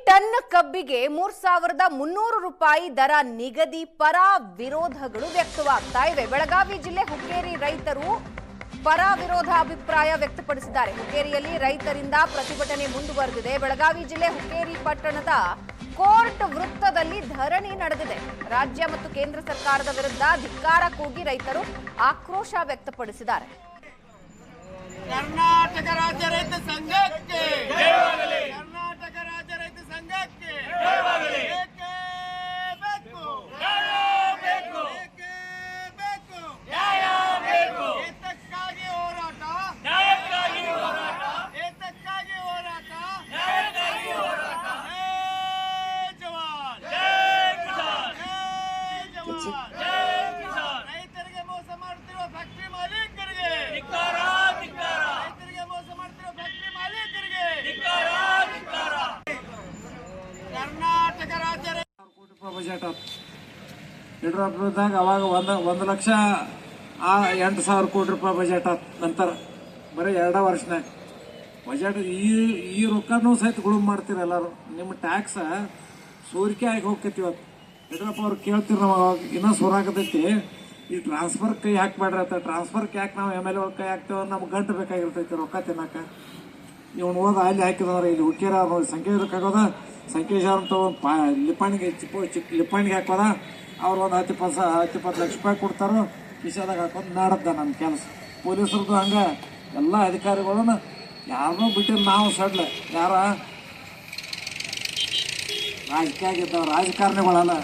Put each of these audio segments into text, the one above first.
Ton ಕಬ್ಬಿಗೆ 3,300 ರೂಪಾಯಿ ದರ ನಿಗದಿ ಪರ ವಿರೋಧಗಳು ವ್ಯಕ್ತವಾಗ್ತಾ ಇವೆ. ಬೆಳಗಾವಿ ಜಿಲ್ಲೆ ಹುಕ್ಕೇರಿ ರೈತರು ಪರ ವಿರೋಧ ಅಭಿಪ್ರಾಯ ವ್ಯಕ್ತಪಡಿಸಿದ್ದಾರೆ. ಹುಕ್ಕೇರಿಯಲ್ಲಿ ರೈತರಿಂದ ಪ್ರತಿಭಟನೆ ಮುಂದುವರೆದಿದೆ. ಬೆಳಗಾವಿ ಜಿಲ್ಲೆ ಹುಕ್ಕೇರಿ ಪಟ್ಟಣದ ಕೋರ್ಟ್ ವೃತ್ತದಲ್ಲಿ ಧರಣಿ ನಡೆದಿದೆ. ರಾಜ್ಯ ಮತ್ತು ಕೇಂದ್ರ ಸರ್ಕಾರದ ವಿರುದ್ಧ ಧಿಕ್ಕಾರ ಕೂಗಿ ರೈತರು ಆಕ್ರೋಶ ವ್ಯಕ್ತಪಡಿಸಿದ್ದಾರೆ. ಕರ್ನಾಟಕ ರಾಜ್ಯ ರೈತ ಸಂಘಕ್ಕೆ ಜಯವಾಗಲಿ. ಕರ್ನಾಟಕ ರಾಜ್ಯ ರೈತ ಸಂಘಕ್ಕೆ ಜಯವಾಗಲಿ. ಏಕೆ ಬೇಕು ನ್ಯಾಯ ಬೇಕು, ಏಕೆ ಬೇಕು ನ್ಯಾಯ ಬೇಕು. ಏತಕ್ಕಾಗಿ ಹೋರಾಟ, ನ್ಯಾಯಕ್ಕಾಗಿ ಹೋರಾಟ, ಏತಕ್ಕಾಗಿ ಹೋರಾಟ, ನ್ಯಾಯಕ್ಕಾಗಿ ಹೋರಾಟ. ಜೈ ಜವಾನ್, ಜೈ ಕಿಸಾನ್, ಜೈ ಜವಾನ್, ಜೈ ಕಿಸಾನ್. ರೈತರಿಗೆ ಮೋಸ ಮಾಡುತ್ತಿರುವ ಫ್ಯಾಕ್ಟರಿ ಮಾಲೀಕರಿಗೆ ಧಿಕ್ಕಾರ. ಕರ್ನಾಟಕ ರಾಜ್ಯ ಕೋಟಿ ರೂಪಾಯಿ ಬಜೆಟ್ ಯಡಿಯೂರಪ್ಪದಾಗ ಅವಾಗ 1,08,000 ಕೋಟಿ ರೂಪಾಯಿ ಬಜೆಟ್ ನಂತರ ಬರೀ 2 ವರ್ಷನಾಗ ಬಜೆಟ್ ಈ ರೊಕ್ಕನೂ ಸಹಿತ ಗುಳುಮ್ ಮಾಡ್ತೀರ ಎಲ್ಲರೂ. ನಿಮ್ಮ ಟ್ಯಾಕ್ಸ್ ಸೋರಿಕೆ ಆಗಿ ಹೋಗ್ತೈತಿ. ಇವತ್ತು ಯಡಿಯೂರಪ್ಪ ಅವ್ರು ಕೇಳ್ತೀರಿ, ನಾವು ಇನ್ನೂ ಸೋರಾಕತೈತಿ, ಈ ಟ್ರಾನ್ಸ್ಫರ್ ಕೈ ಹಾಕ್ಬೇಡ್ರಿ ಅಂತ. ಟ್ರಾನ್ಸ್ಫರ್ಗೆ ಯಾಕೆ ನಾವು MLA ಅವ್ರ ಕೈ ಹಾಕ್ತೇವೆ? ನಮ್ಗೆ ಗಂಟು ಬೇಕಾಗಿರ್ತೈತಿ ರೊಕ್ಕ ತಿನ್ನಕ. ನೀವು ಹೋದ ಅಲ್ಲಿ ಹಾಕಿದವ್ರೆ, ಇಲ್ಲಿ ಹುಕ್ಕೇರ ಸಂಖ್ಯೆ ಇದಕ್ಕಾಗೋದ ಸಂಖ್ಯೆ ಲಿಪಾಣಿಗೆ ಲಿಪಾಣಿಗೆ ಹಾಕೋದ. ಅವ್ರು ಒಂದು 10-20 ಲಕ್ಷ ರೂಪಾಯಿ ಕೊಡ್ತಾರೋ, ಕಿಶಾದಾಗ ಹಾಕೋದು ನಾಡದ್ದ ನಮ್ಮ ಕೆಲಸ. ಪೊಲೀಸರದ್ದು ಹಂಗೆ ಎಲ್ಲ ಅಧಿಕಾರಿಗಳನ್ನ ಯಾರನ್ನೂ ಬಿಟ್ಟಿಲ್ಲ. ನಾವು ಸಡ್ಲ ಯಾರ ರಾಜಕೀಯ ಆಗಿದ್ದಾವ ರಾಜಕಾರಣಿಗಳಲ್ಲ.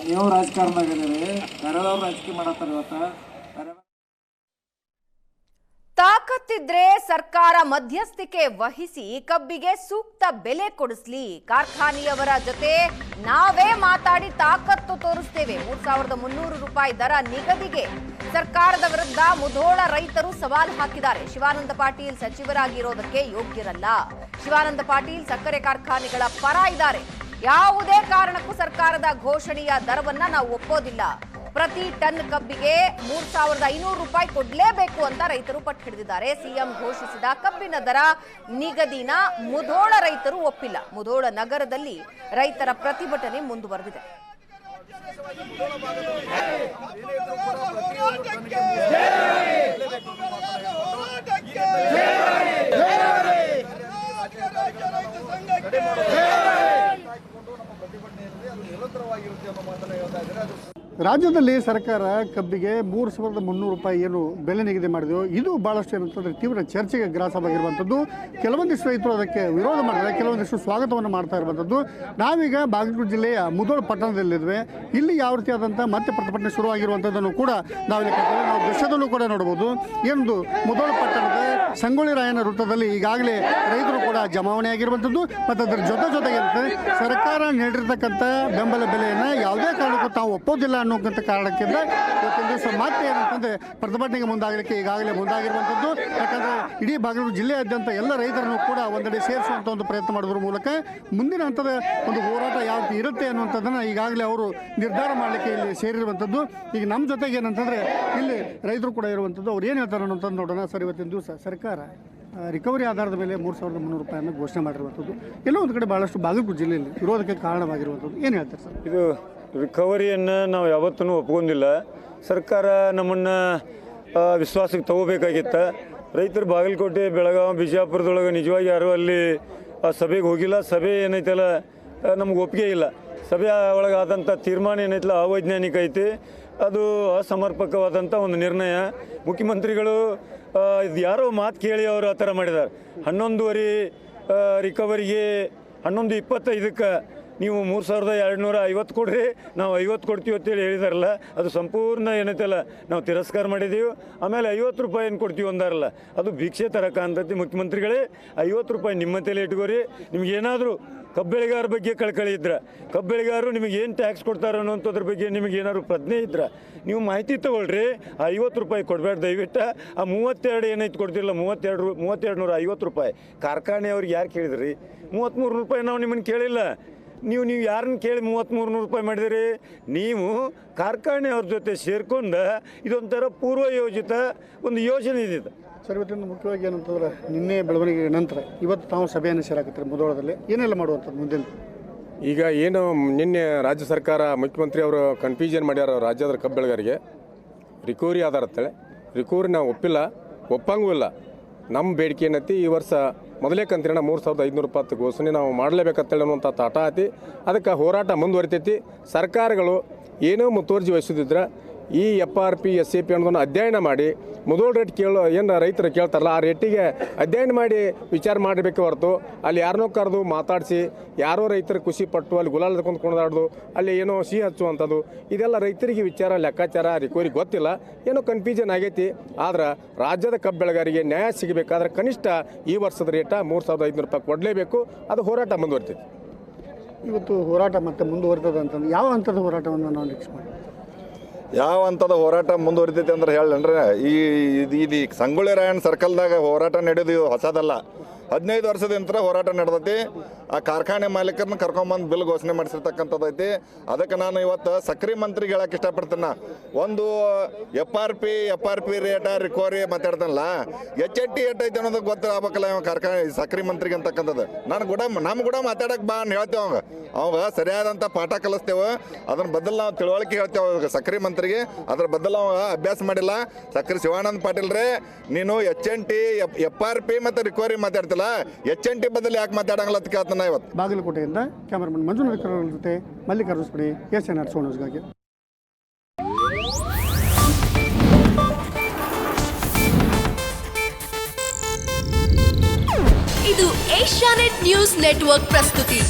ನೀವು ರಾಜಕಾರಣದಾಗಿದ್ದೀರಿ, ಬೇರೆದವ್ರು ರಾಜಕೀಯ ಮಾಡತ್ತಾರೆ ಇವತ್ತು. ತಾಕತ್ತಿದ್ರೆ ಸರ್ಕಾರ ಮಧ್ಯಸ್ಥಿಕೆ ವಹಿಸಿ ಕಬ್ಬಿಗೆ ಸೂಕ್ತ ಬೆಲೆ ಕೊಡಿಸ್ಲಿ. ಕಾರ್ಖಾನೆಯವರ ಜೊತೆ ನಾವೇ ಮಾತಾಡಿ ತಾಕತ್ತು ತೋರಿಸ್ತೇವೆ. 3,300 ರೂಪಾಯಿ ದರ ನಿಗದಿಗೆ ಸರ್ಕಾರದ ವಿರುದ್ಧ ಮುಧೋಳ ರೈತರು ಸವಾಲು ಹಾಕಿದ್ದಾರೆ. ಶಿವಾನಂದ ಪಾಟೀಲ್ ಸಚಿವರಾಗಿರೋದಕ್ಕೆ ಯೋಗ್ಯರಲ್ಲ. ಶಿವಾನಂದ ಪಾಟೀಲ್ ಸಕ್ಕರೆ ಕಾರ್ಖಾನೆಗಳ ಪರ ಇದ್ದಾರೆ. ಯಾವುದೇ ಕಾರಣಕ್ಕೂ ಸರ್ಕಾರದ ಘೋಷಣೆಯ ದರವನ್ನ ನಾವು ಒಪ್ಪೋದಿಲ್ಲ. ಪ್ರತಿ ಟನ್ ಕಬ್ಬಿಗೆ 3,500 ರೂಪಾಯಿ ಕೊಡ್ಲೇಬೇಕು ಅಂತ ರೈತರು ಪಟ್ಟು ಹಿಡಿದಿದ್ದಾರೆ. ಸಿಎಂ ಘೋಷಿಸಿದ ಕಬ್ಬಿನ ದರ ನಿಗದಿನ ಮುಧೋಳ ರೈತರು ಒಪ್ಪಿಲ್ಲ. ಮುಧೋಳ ನಗರದಲ್ಲಿ ರೈತರ ಪ್ರತಿಭಟನೆ ಮುಂದುವರೆದಿದೆ. ರಾಜ್ಯದಲ್ಲಿ ಸರ್ಕಾರ ಕಬ್ಬಿಗೆ 3,300 ರೂಪಾಯಿ ಏನು ಬೆಲೆ ನಿಗದಿ ಮಾಡಿದೆಯೋ ಇದು ಭಾಳಷ್ಟು ಏನಂತಂದರೆ ತೀವ್ರ ಚರ್ಚೆಗೆ ಗ್ರಾಸವಾಗಿರುವಂಥದ್ದು. ಕೆಲವೊಂದಿಷ್ಟು ರೈತರು ಅದಕ್ಕೆ ವಿರೋಧ ಮಾಡಿದರೆ, ಕೆಲವೊಂದಿಷ್ಟು ಸ್ವಾಗತವನ್ನು ಮಾಡ್ತಾ ಇರುವಂಥದ್ದು. ನಾವೀಗ ಬಾಗಲಕೋಟೆ ಜಿಲ್ಲೆಯ ಮುಧೋಳ ಪಟ್ಟಣದಲ್ಲಿದ್ವಿ. ಇಲ್ಲಿ ಯಾವ ರೀತಿಯಾದಂಥ ಮತ್ತೆ ಪ್ರತಿಭಟನೆ ಶುರುವಾಗಿರುವಂಥದ್ದನ್ನು ಕೂಡ ನಾವು ದೃಶ್ಯದಲ್ಲೂ ಕೂಡ ನೋಡ್ಬೋದು. ಏನೊಂದು ಮುಧೋಳ ಪಟ್ಟಣದ ಸಂಗೊಳ್ಳಿ ರಾಯಣ್ಣ ವೃತ್ತದಲ್ಲಿ ಈಗಾಗಲೇ ರೈತರು ಕೂಡ ಜಮಾವಣೆ ಆಗಿರುವಂಥದ್ದು. ಮತ್ತು ಅದರ ಜೊತೆಗೆ ಸರ್ಕಾರ ನೀಡಿರ್ತಕ್ಕಂಥ ಬೆಂಬಲ ಬೆಲೆಯನ್ನು ಯಾವುದೇ ಕಾರಣಕ್ಕೂ ತಾವು ಒಪ್ಪೋದಿಲ್ಲ ಅನ್ನೋಕ್ಕಂಥ ಕಾರಣಕ್ಕಿಂತ ಇವತ್ತಿನ ದಿವಸ ಮತ್ತೆ ಏನಂತಂದರೆ ಪ್ರತಿಭಟನೆಗೆ ಮುಂದಾಗಲಿಕ್ಕೆ ಈಗಾಗಲೇ ಮುಂದಾಗಿರುವಂಥದ್ದು. ಯಾಕಂದರೆ ಇಡೀ ಬಾಗಲಕೋಟೆ ಜಿಲ್ಲೆಯಾದ್ಯಂತ ಎಲ್ಲ ರೈತರನ್ನು ಕೂಡ ಒಂದೆಡೆ ಸೇರಿಸುವಂಥ ಒಂದು ಪ್ರಯತ್ನ ಮಾಡೋದ್ರ ಮೂಲಕ ಮುಂದಿನ ಹಂತದ ಒಂದು ಹೋರಾಟ ಯಾವ ರೀತಿ ಇರುತ್ತೆ ಅನ್ನುವಂಥದ್ದನ್ನು ಈಗಾಗಲೇ ಅವರು ನಿರ್ಧಾರ ಮಾಡಲಿಕ್ಕೆ ಇಲ್ಲಿ ಸೇರಿರುವಂಥದ್ದು. ಈಗ ನಮ್ಮ ಜೊತೆಗೆ ಏನಂತಂದರೆ ಇಲ್ಲಿ ರೈತರು ಕೂಡ ಇರುವಂಥದ್ದು. ಅವ್ರು ಏನು ಹೇಳ್ತಾರೆ ಅನ್ನೋಂಥದ್ದು ನೋಡೋಣ. ಸರ್, ಇವತ್ತಿನ ದಿವಸ ಸರ್ಕಾರ ರಿಕವರಿ ಆಧಾರದ ಮೇಲೆ 3,300 ರೂಪಾಯಿಯನ್ನು ಘೋಷಣೆ ಮಾಡಿರುವಂಥದ್ದು ಎಲ್ಲೋ ಒಂದು ಕಡೆ ಭಾಳಷ್ಟು ಬಾಗಲಕೋಟೆ ಜಿಲ್ಲೆಯಲ್ಲಿ ವಿರೋಧಕ್ಕೆ ಕಾರಣವಾಗಿರುವಂಥದ್ದು ಏನು ಹೇಳ್ತಾರೆ ಸರ್? ಇದು ರಿಕವರಿಯನ್ನು ನಾವು ಯಾವತ್ತೂ ಒಪ್ಕೊಂಡಿಲ್ಲ. ಸರ್ಕಾರ ನಮ್ಮನ್ನು ವಿಶ್ವಾಸಕ್ಕೆ ತಗೋಬೇಕಾಗಿತ್ತು. ರೈತರು ಬಾಗಲಕೋಟೆ, ಬೆಳಗಾವಿ, ಬಿಜಾಪುರದೊಳಗೆ ನಿಜವಾಗಿ ಯಾರೂ ಅಲ್ಲಿ ಸಭೆಗೆ ಹೋಗಿಲ್ಲ. ಸಭೆ ಏನೈತಲ್ಲ ನಮ್ಗೆ ಒಪ್ಪಿಗೆ ಇಲ್ಲ. ಸಭೆ ಒಳಗಾದಂಥ ತೀರ್ಮಾನ ಏನೈತಲ್ಲ ಅವೈಜ್ಞಾನಿಕ ಐತಿ. ಅದು ಅಸಮರ್ಪಕವಾದಂಥ ಒಂದು ನಿರ್ಣಯ. ಮುಖ್ಯಮಂತ್ರಿಗಳು ಇದು ಯಾರೋ ಮಾತು ಕೇಳಿ ಅವರು ಆ ಥರ ಮಾಡಿದ್ದಾರೆ. 11:15 ರಿಕವರಿಗೆ 11:25ಕ್ಕೆ ನೀವು 3,250 ಕೊಡ್ರಿ, ನಾವು 50 ಕೊಡ್ತೀವಿ ಅಂತೇಳಿ ಹೇಳಿದಾರಲ್ಲ, ಅದು ಸಂಪೂರ್ಣ ಏನೈತಲ್ಲ ನಾವು ತಿರಸ್ಕಾರ ಮಾಡಿದ್ದೀವಿ. ಆಮೇಲೆ 50 ರೂಪಾಯಿ ಏನು ಕೊಡ್ತೀವಿ ಅಂದಾರಲ್ಲ, ಅದು ಭಿಕ್ಷೆ ತರಕ ಅಂತೈತಿ. ಮುಖ್ಯಮಂತ್ರಿಗಳೇ 50 ರೂಪಾಯಿ ನಿಮ್ಮ ತಲೆ ಇಟ್ಕೋರಿ. ನಿಮಗೇನಾದರೂ ಕಬ್ಬು ಬೆಳೆಗಾರರ ಬಗ್ಗೆ ಕಳ್ಕಳಿ ಇದ್ರೆ, ಕಬ್ಬು ಬೆಳೆಗಾರರು ನಿಮಗೆ ಏನು ಟ್ಯಾಕ್ಸ್ ಕೊಡ್ತಾರೆ ಅನ್ನೋಂಥದ್ರ ಬಗ್ಗೆ ನಿಮಗೆ ಏನಾದ್ರು ಪ್ರಜ್ಞೆ ಇದ್ರೆ ನೀವು ಮಾಹಿತಿ ತೊಗೊಳ್ರಿ. ಆ 50 ರೂಪಾಯಿ ಕೊಡಬೇಡ ದಯವಿಟ್ಟು. ಆ 32 ಏನೈತೆ ಕೊಡ್ತಿರಲ್ಲ, 32,250 ರೂಪಾಯಿ ಕಾರ್ಖಾನೆಯವ್ರಿಗೆ ಯಾರು ಕೇಳಿದ್ರಿ? 33 ರೂಪಾಯಿ ನಾವು ನಿಮ್ಮನ್ನು ಕೇಳಿಲ್ಲ. ನೀವು ಯಾರನ್ನ ಕೇಳಿ 3300 ರೂಪಾಯಿ ಮಾಡಿದಿರಿ? ನೀವು ಕಾರ್ಖಾನೆಯವ್ರ ಜೊತೆ ಸೇರ್ಕೊಂಡು ಇದೊಂಥರ ಪೂರ್ವ ಯೋಜಿತ ಒಂದು ಯೋಜನೆ ಇದೆ. ಸರ್, ಇವತ್ತಿನ ಮುಖ್ಯವಾಗಿ ಏನಂತಂದ್ರೆ ನಿನ್ನೆ ಬೆಳವಣಿಗೆ ನಂತರ ಇವತ್ತು ತಾವು ಸಭೆಯನ್ನು ಸೇರಾಕತ್ತಾರೆ ಮುಧೋಳದಲ್ಲಿ. ಏನೆಲ್ಲ ಮಾಡುವಂಥದ್ದು ಮುಂದಿನ? ಈಗ ಏನು ನಿನ್ನೆ ರಾಜ್ಯ ಸರ್ಕಾರ ಮುಖ್ಯಮಂತ್ರಿ ಅವರು ಕನ್ಫ್ಯೂಷನ್ ಮಾಡ್ಯಾರ ರಾಜ್ಯದ ಕಬ್ಬು ಬೆಳೆಗಾರರಿಗೆ ರಿಕವರಿ ಆಧಾರತ್ತೇಳಿ ರಿಕವರಿ ನಾವು ಒಪ್ಪಂಗೂ ಇಲ್ಲ. ನಮ್ಮ ಬೇಡಿಕೆ ಏನೈತಿ ಈ ವರ್ಷ ಮೊದಲೇ ಕಂತಿನ 3520 ಘೋಷಣೆ ನಾವು ಮಾಡಲೇಬೇಕಂತೇಳಿ ಅನ್ನುವಂಥ ತಾಟ ಐತಿ. ಅದಕ್ಕೆ ಹೋರಾಟ ಮುಂದುವರಿತೈತಿ. ಸರ್ಕಾರಗಳು ಏನೋ ಮುತುವರ್ಜಿ ವಹಿಸೋದಿದ್ರೆ ಈ FRP SAP ಅನ್ನೋದನ್ನು ಅಧ್ಯಯನ ಮಾಡಿ ಮುಧೋಳ ರೇಟ್ ಏನು ರೈತರು ಕೇಳ್ತಾರಲ್ಲ ಆ ರೇಟಿಗೆ ಅಧ್ಯಯನ ಮಾಡಿ ವಿಚಾರ ಮಾಡಬೇಕೆ ಹೊರತು ಅಲ್ಲಿ ಯಾರನ್ನೋ ಕರೆದು ಮಾತಾಡಿಸಿ ಯಾರೋ ರೈತರು ಖುಷಿ ಪಟ್ಟು ಅಲ್ಲಿ ಗುಲಾಲ್ ತಗೊಂಡು ಕೊಂಡಾಡೋದು ಅಲ್ಲಿ ಏನೋ ಸಿಹಿ ಹಚ್ಚುವಂಥದ್ದು ಇದೆಲ್ಲ ರೈತರಿಗೆ ವಿಚಾರ ಲೆಕ್ಕಾಚಾರ ರಿಕವರಿ ಗೊತ್ತಿಲ್ಲ. ಏನೋ ಕನ್ಫ್ಯೂಷನ್ ಆಗೈತಿ. ಆದ್ರೆ ರಾಜ್ಯದ ಕಬ್ಬು ಬೆಳೆಗಾರರಿಗೆ ನ್ಯಾಯ ಸಿಗಬೇಕಾದ್ರೆ ಕನಿಷ್ಠ ಈ ವರ್ಷದ ರೇಟ 3500 ರೂಪಾಯಿ ಕೊಡಲೇಬೇಕು. ಅದು ಹೋರಾಟ ಮುಂದುವರಿತೈತಿ. ಇವತ್ತು ಹೋರಾಟ ಮತ್ತೆ ಮುಂದುವರಿತದೆ ಅಂತಂದ್ರೆ ಯಾವ ಹಂತದ ಹೋರಾಟವನ್ನು ನಾವು ನಿರೀಕ್ಷೆ ಮಾಡಿ? ಯಾವ ಹಂತದ ಹೋರಾಟ ಮುಂದುವರಿತೈತಿ ಅಂದ್ರೆ ಹೇಳಂದ್ರೆ ಈ ಸಂಗೊಳ್ಳಿ ರಾಯಣ್ಣ ಸರ್ಕಲ್ದಾಗ ಹೋರಾಟ ನಡೆಯೋದು ಹೊಸದಲ್ಲ. 15 ವರ್ಷದಿಂದ ಹೋರಾಟ ನಡೆದೈತಿ. ಆ ಕಾರ್ಖಾನೆ ಮಾಲೀಕರನ್ನ ಕರ್ಕೊಂಬಂದು ಬಿಲ್ ಘೋಷಣೆ ಮಾಡಿಸಿರ್ತಕ್ಕಂಥದ್ದೈತಿ. ಅದಕ್ಕೆ ನಾನು ಇವತ್ತು ಸಕ್ರೆ ಮಂತ್ರಿಗೆ ಹೇಳಕ್ಕೆ ಇಷ್ಟಪಡ್ತೀನಿ. ಒಂದು FRP ರೇಟ ರಿಕವರಿ ಮಾತಾಡ್ತಾನಲ್ಲ, HNT ಏಟೈತೆ ಅನ್ನೋದು ಗೊತ್ತಾಗಬೇಕಲ್ಲ ಇವ ಕಾರ್ಖಾನೆ ಸಕ್ರೆ ಮಂತ್ರಿಗೆ ಅಂತಕ್ಕಂಥದ್ದು. ನಮ್ಮ ಕೂಡ ಮಾತಾಡಕ್ಕೆ ಬಾ ಅಂತ ಹೇಳ್ತೇವೆ. ಅವಾಗ ಸರಿಯಾದಂಥ ಪಾಠ ಕಲಿಸ್ತೇವೆ. ಅದನ್ನ ಬದಲು ನಾವು ತಿಳುವಳಿಕೆ ಹೇಳ್ತೇವೆ ಸಕ್ರೆ ಮಂತ್ರಿಗೆ. ಅದ್ರ ಬದಲು ಅವ ಅಭ್ಯಾಸ ಮಾಡಿಲ್ಲ. ಸಕ್ರೆ ಶಿವಾನಂದ ಪಾಟೀಲ್ರೇ, ನೀನು HNT FRP ಮತ್ತು ರಿಕವರಿ ಮಾತಾಡ್ತಿಲ್ಲ, HNT ಬದಲು ಯಾಕೆ ಮಾತಾಡಂಗಿಲ್ಲ ಅಂತ ಕೇಳ್ತಾನೆ ಇವತ್ತು. ಬಾಗಲಕೋಟೆಯಿಂದ ಕ್ಯಾಮರಾಮನ್ ಮಂಜುನಾಥ್ ಕರವಳ ಜೊತೆ ಮಲ್ಲಿಕಾರ್ಜುನ ಸ್ಪಡಿ, SNR ಸೋನಸ್ಗಾಗಿ. ಇದು ಏಷ್ಯಾನೆಟ್ ನ್ಯೂಸ್ ನೆಟ್ವರ್ಕ್ ಪ್ರಸ್ತುತಿ.